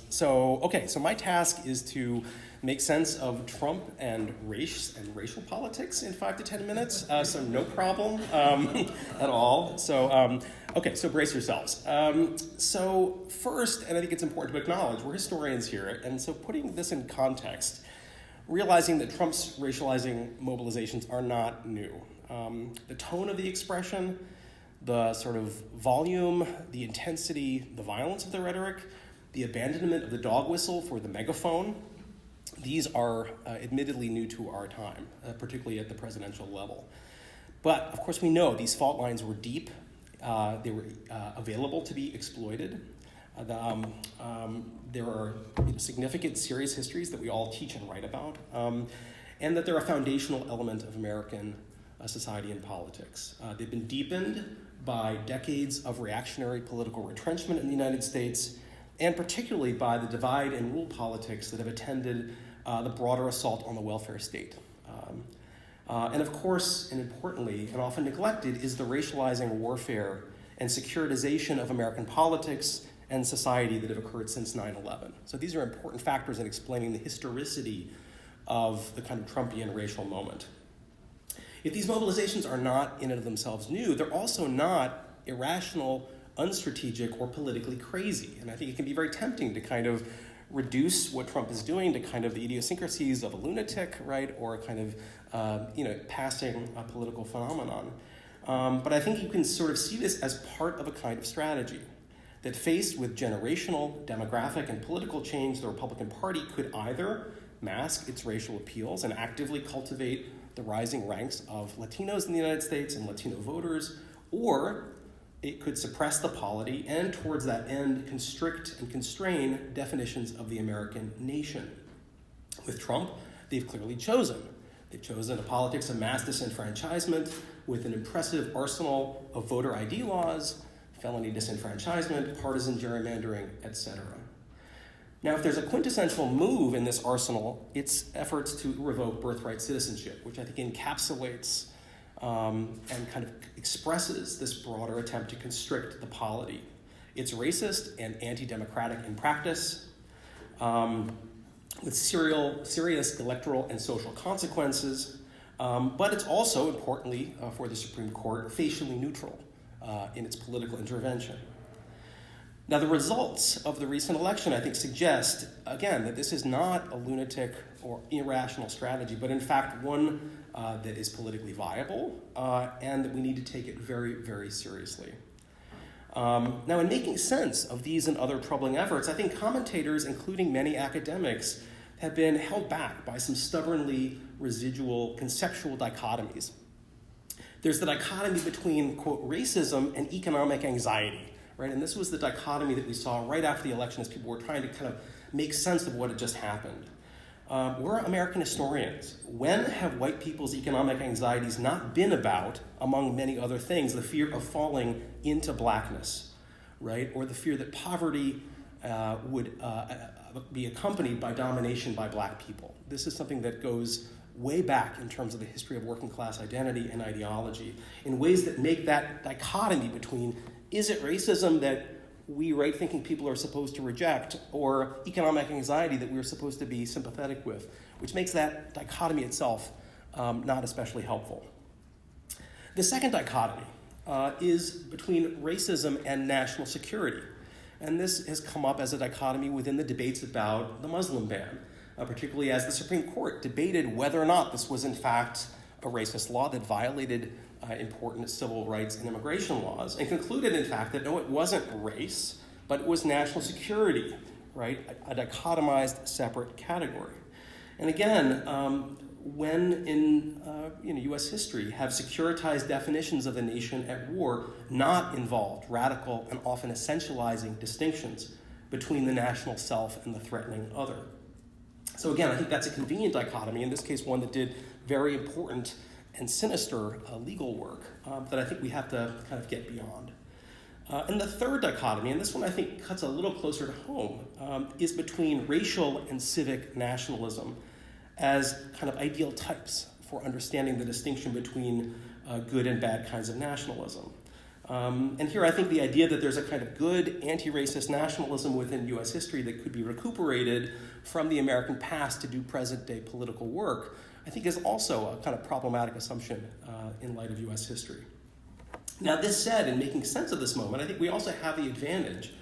So my task is to make sense of Trump and race and racial politics in 5 to 10 minutes, so no problem at all. So brace yourselves. So first, and I think it's important to acknowledge, we're historians here, and so putting this in context, realizing that Trump's racializing mobilizations are not new. The tone of the expression, the sort of volume, the intensity, the violence of the rhetoric, the abandonment of the dog whistle for the megaphone, these are admittedly new to our time, particularly at the presidential level. But of course we know these fault lines were deep, they were available to be exploited. There are significant serious histories that we all teach and write about, and that they're a foundational element of American society and politics. They've been deepened by decades of reactionary political retrenchment in the United States, and particularly by the divide and rule politics that have attended the broader assault on the welfare state. And of course, and importantly, and often neglected, is the racializing warfare and securitization of American politics and society that have occurred since 9/11. So these are important factors in explaining the historicity of the kind of Trumpian racial moment. If these mobilizations are not in and of themselves new, they're also not irrational, unstrategic, or politically crazy. And I think it can be very tempting to kind of reduce what Trump is doing to kind of the idiosyncrasies of a lunatic, right, or a kind of passing political phenomenon. But I think you can sort of see this as part of a kind of strategy that, faced with generational, demographic, and political change, the Republican Party could either mask its racial appeals and actively cultivate the rising ranks of Latinos in the United States and Latino voters, or it could suppress the polity and, towards that end, constrict and constrain definitions of the American nation. With Trump, they've clearly chosen. They've chosen a politics of mass disenfranchisement with an impressive arsenal of voter ID laws, felony disenfranchisement, partisan gerrymandering, etc. Now, if there's a quintessential move in this arsenal, it's efforts to revoke birthright citizenship, which I think encapsulates and kind of expresses this broader attempt to constrict the polity. It's racist and anti-democratic in practice, with serious electoral and social consequences, but it's also, importantly for the Supreme Court, facially neutral in its political intervention. Now, the results of the recent election, I think, suggest, again, that this is not a lunatic or irrational strategy, but in fact one that is politically viable and that we need to take it very, very seriously. Now, in making sense of these and other troubling efforts, I think commentators, including many academics, have been held back by some stubbornly residual conceptual dichotomies. There's the dichotomy between, quote, racism and economic anxiety. Right? And this was the dichotomy that we saw right after the election as people were trying to kind of make sense of what had just happened. We're American historians. When have white people's economic anxieties not been about, among many other things, the fear of falling into blackness, right? Or the fear that poverty would be accompanied by domination by black people. This is something that goes way back in terms of the history of working class identity and ideology in ways that make that dichotomy between, is it racism that we right-thinking people are supposed to reject, or economic anxiety that we're supposed to be sympathetic with, which makes that dichotomy itself not especially helpful. The second dichotomy is between racism and national security. And this has come up as a dichotomy within the debates about the Muslim ban, particularly as the Supreme Court debated whether or not this was in fact a racist law that violated important civil rights and immigration laws, and concluded, in fact, that no, it wasn't race, but it was national security, right? A dichotomized separate category. And again, when in U.S. history have securitized definitions of the nation at war not involved radical and often essentializing distinctions between the national self and the threatening other? So again, I think that's a convenient dichotomy, in this case one that did very important and sinister legal work that I think we have to kind of get beyond. And the third dichotomy, and this one I think cuts a little closer to home, is between racial and civic nationalism as kind of ideal types for understanding the distinction between good and bad kinds of nationalism. And here I think the idea that there's a kind of good anti-racist nationalism within U.S. history that could be recuperated from the American past to do present-day political work, I think is also a kind of problematic assumption in light of U.S. history. Now, this said, in making sense of this moment, I think we also have the advantage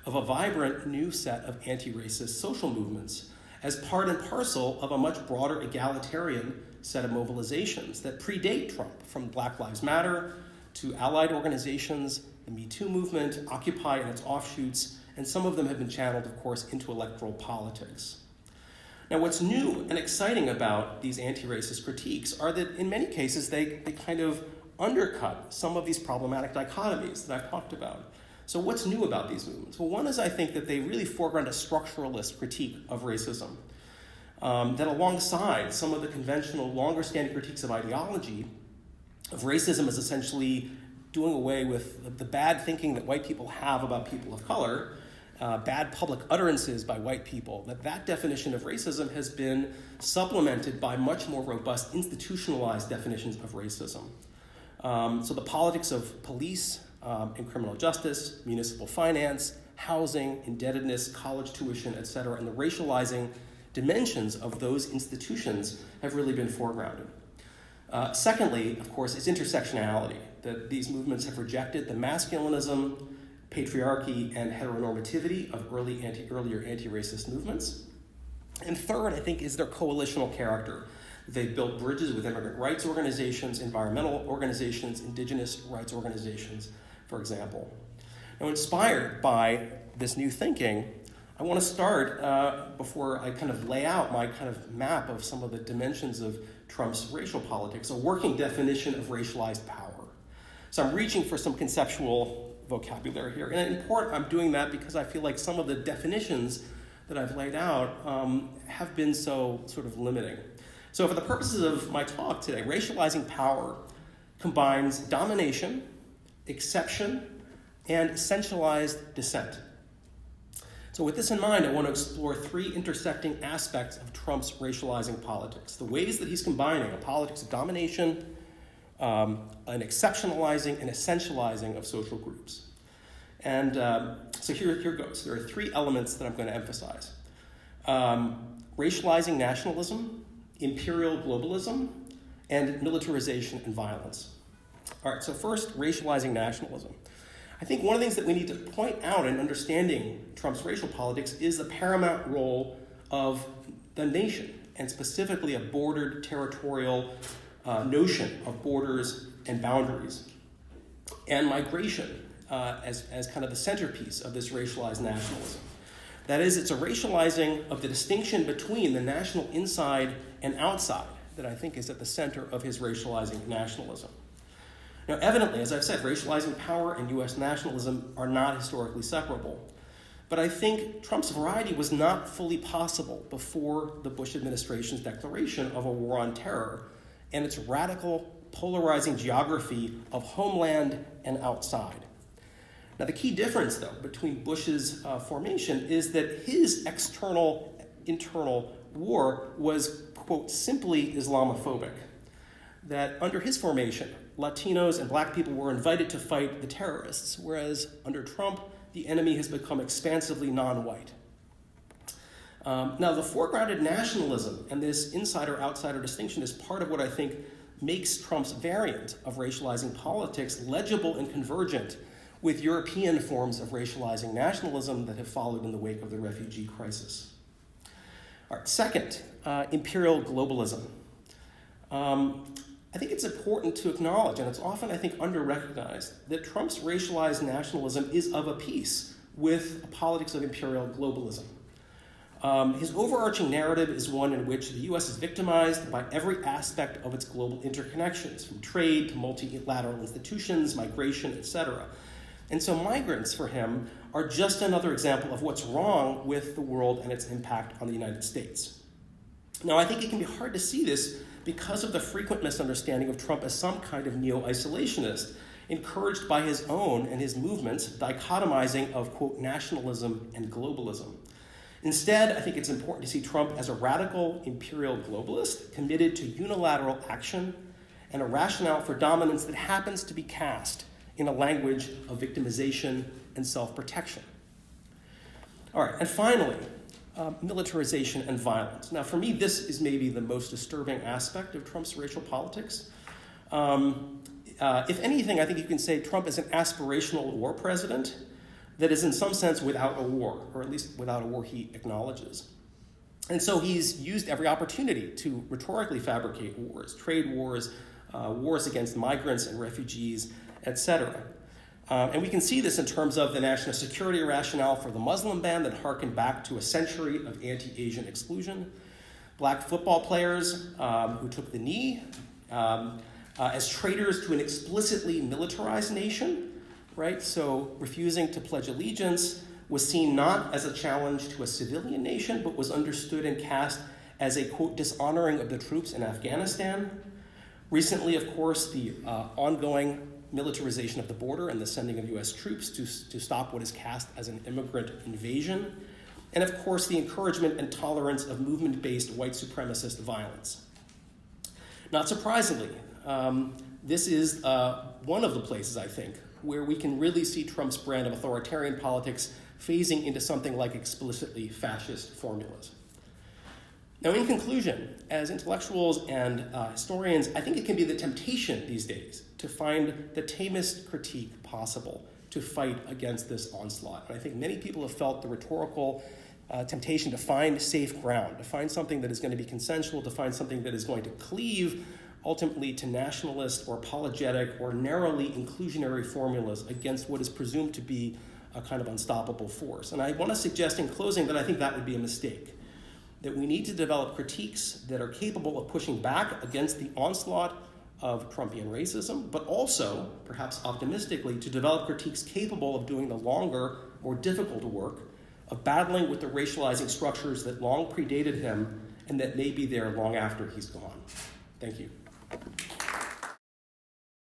of a vibrant new set of anti-racist social movements as part and parcel of a much broader egalitarian set of mobilizations that predate Trump, from Black Lives Matter to allied organizations, the Me Too movement, Occupy and its offshoots, and some of them have been channeled, of course, into electoral politics. Now, what's new and exciting about these anti-racist critiques are that in many cases they kind of undercut some of these problematic dichotomies that I've talked about. So what's new about these movements? Well, one is I think that they really foreground a structuralist critique of racism that alongside some of the conventional longer-standing critiques of ideology, of racism as essentially doing away with the bad thinking that white people have about people of color, bad public utterances by white people, that definition of racism has been supplemented by much more robust institutionalized definitions of racism. So the politics of police and criminal justice, municipal finance, housing, indebtedness, college tuition, et cetera, and the racializing dimensions of those institutions have really been foregrounded. Secondly, of course, is intersectionality, that these movements have rejected the masculinism, patriarchy, and heteronormativity of earlier anti-racist movements. And third, I think, is their coalitional character. They've built bridges with immigrant rights organizations, environmental organizations, indigenous rights organizations, for example. Now, inspired by this new thinking, I want to start, before I kind of lay out my kind of map of some of the dimensions of Trump's racial politics, a working definition of racialized power. So I'm reaching for some conceptual vocabulary here. And in part, I'm doing that because I feel like some of the definitions that I've laid out have been so sort of limiting. So for the purposes of my talk today, racializing power combines domination, exception, and essentialized dissent. So with this in mind, I want to explore three intersecting aspects of Trump's racializing politics, the ways that he's combining a politics of domination, an exceptionalizing and essentializing of social groups. And so here goes. There are three elements that I'm going to emphasize. Racializing nationalism, Imperial Globalism, and Militarization and Violence. All right, so first, racializing nationalism. I think one of the things that we need to point out in understanding Trump's racial politics is the paramount role of the nation, and specifically a bordered territorial notion of borders and boundaries, and migration as kind of the centerpiece of this racialized nationalism. That is, it's a racializing of the distinction between the national inside and outside that I think is at the center of his racializing nationalism. Now, evidently, as I've said, racializing power and U.S. nationalism are not historically separable. But I think Trump's variety was not fully possible before the Bush administration's declaration of a war on terror and its radical, polarizing geography of homeland and outside. Now, the key difference, though, between Bush's formation is that his internal war was, quote, simply Islamophobic. That under his formation, Latinos and black people were invited to fight the terrorists, whereas under Trump, the enemy has become expansively non-white. Now, the foregrounded nationalism and this insider-outsider distinction is part of what I think makes Trump's variant of racializing politics legible and convergent with European forms of racializing nationalism that have followed in the wake of the refugee crisis. All right, second, Imperial Globalism. I think it's important to acknowledge, and it's often, I think, under-recognized, that Trump's racialized nationalism is of a piece with a politics of imperial globalism. His overarching narrative is one in which the U.S. is victimized by every aspect of its global interconnections, from trade to multilateral institutions, migration, etc. And so migrants, for him, are just another example of what's wrong with the world and its impact on the United States. Now, I think it can be hard to see this because of the frequent misunderstanding of Trump as some kind of neo-isolationist, encouraged by his own and his movement's dichotomizing of, quote, nationalism and globalism. Instead, I think it's important to see Trump as a radical imperial globalist committed to unilateral action and a rationale for dominance that happens to be cast in a language of victimization and self-protection. All right, and finally, militarization and violence. Now, for me, this is maybe the most disturbing aspect of Trump's racial politics. If anything, I think you can say Trump is an aspirational war president that is in some sense without a war, or at least without a war he acknowledges. And so he's used every opportunity to rhetorically fabricate wars, trade wars, wars against migrants and refugees, etc. And we can see this in terms of the national security rationale for the Muslim ban that harkened back to a century of anti-Asian exclusion, black football players who took the knee as traitors to an explicitly militarized nation, right? So refusing to pledge allegiance was seen not as a challenge to a civilian nation, but was understood and cast as a, quote, dishonoring of the troops in Afghanistan. Recently, of course, the ongoing militarization of the border and the sending of U.S. troops to stop what is cast as an immigrant invasion. And of course, the encouragement and tolerance of movement-based white supremacist violence. Not surprisingly, this is one of the places, I think, where we can really see Trump's brand of authoritarian politics phasing into something like explicitly fascist formulas. Now, in conclusion, as intellectuals and historians, I think it can be the temptation these days to find the tamest critique possible to fight against this onslaught. And I think many people have felt the rhetorical temptation to find safe ground, to find something that is going to be consensual, to find something that is going to cleave ultimately to nationalist or apologetic or narrowly inclusionary formulas against what is presumed to be a kind of unstoppable force. And I want to suggest in closing that I think that would be a mistake, that we need to develop critiques that are capable of pushing back against the onslaught of Trumpian racism, but also, perhaps optimistically, to develop critiques capable of doing the longer, more difficult work of battling with the racializing structures that long predated him and that may be there long after he's gone. Thank you.